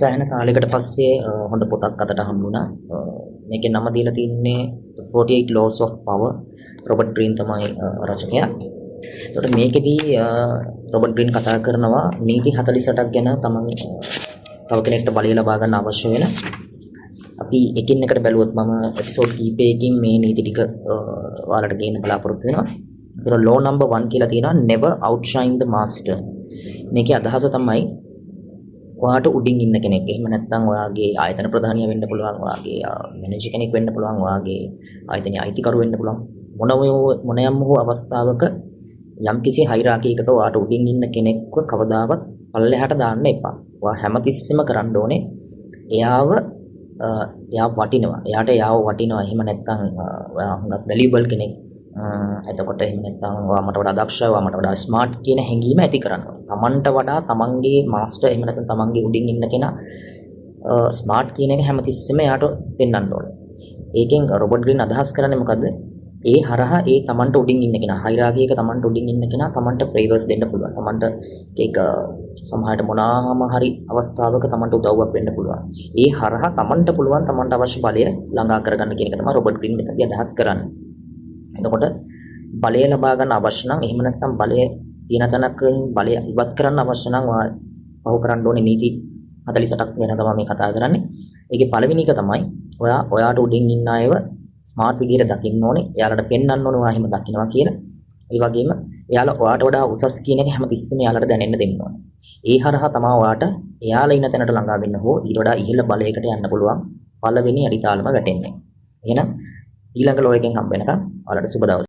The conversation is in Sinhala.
සෑහෙන කාලයකට පස්සේ හොඳ පොතක් අතට හම්බුණා. මේකේ නම දීලා තින්නේ 48 Laws of Power. Robert green තමයි රචකයා. එතකොට මේකෙදී රොබර්ට් ග්‍රීන් කතා කරනවා නීති 48ක් ගැන තමන් තව කෙනෙක්ට බලය ලබා ගන්න අවශ්‍ය වෙන. අපි එකින් එකට බැලුවොත් මම එපිසෝඩ් කීපයකින් මේ නීති ටික ඔයාලට ගේන්න බලාපොරොත්තු වෙනවා. ඒතර law number 1 කියලා තියෙනවා never outshine the master. මේකේ අදහස තමයි ඔයාට උඩින් ඉන්න කෙනෙක්. එහෙම නැත්නම් ඔයාගේ ආයතන ප්‍රධානිය වෙන්න පුළුවන්, ඔයාගේ මැනේජර් කෙනෙක් වෙන්න පුළුවන්, ඔයාගේ ආයතනයේ අයිතිකරු වෙන්න පුළුවන්. මොනයම් හෝ අවස්ථාවක යම්කිසි හයිරාකි එකක ඔයාට උඩින් ඉන්න කෙනෙක්ව කවදාවත් පල්ලෙහාට දාන්න එපා. ඔයා හැමතිස්සෙම කරන්න ඕනේ එයාව වටිනවා. එයාව වටිනවා. එහෙම නැත්නම් ඔයා හුඟක් වැලියබල් කෙනෙක්. එතකොට එහෙම නැත්නම් ඔයා මට වඩා දක්ෂයි, ඔයා මට වඩා ස්මාර්ට් කියන හැඟීම ඇති කරන්න ඕනේ. තමන්ට වඩා තමන්ගේ මාස්ටර් එහෙම නැත්නම් තමන්ගේ උඩින් ඉන්න කෙනා ස්මාර්ට් කියන එක හැමතිස්සෙම එයාට පෙන්වන්න ඕනේ. ඒකෙන් රොබර්ට් ග්‍රීන් අදහස් කරන්නේ මොකද්ද? ඒ හරහා ඒ තමන්ට උඩින් ඉන්න කෙනා, හයිරාකි එක තමන්ට උඩින් ඉන්න කෙනා තමන්ට ප්‍රේවර්ස් දෙන්න පුළුවන්. තමන්ට ඒක සමහරට මොනවාම හරි අවස්ථාවක තමන්ට උදව්වක් වෙන්න පුළුවන්. ඒ හරහා තමන්ට පුළුවන් තමන්ට අවශ්‍ය බලය ළඟා කරගන්න කියන එක තමයි රොබර්ට් ග්‍රීන් මෙතනදී අදහස් කරන්නේ. එතකොට බලය ලබා ගන්න අවශ්‍ය නම්, එහෙම නැත්නම් බලය තියෙන තැනකින් බලය ඉවත් කරන්න අවශ්‍ය නම් පහු කරන්න ඕනේ නීති 48ක් ගැන තමයි මේ කතා කරන්නේ. ඒකේ පළවෙනි එක තමයි ඔයාට උඩින් ඉන්න අයව ස්මාර්ට් විදියට දකින්න ඕනේ. එයාලට පෙන්වන්න ඕනේ ඔයා එහෙම දකින්නවා කියලා. ඒ වගේම එයාලා ඔයාට වඩා උසස් කියන එක හැමතිස්සෙම එයාලට දැනෙන්න දෙන්න ඕනේ. ඒ හරහා තමයි ඔයාට එයාලා ඉන්න තැනට ළඟා වෙන්න හෝ ඊට වඩා ඉහළ බලයකට යන්න පුළුවන් පළවෙනි අඩිතාලම වැටෙන්නේ. එහෙනම් ඊළඟ ලෝ එකෙන් හම්බ වෙනකම් ඔයාලට සුබ දවසක්.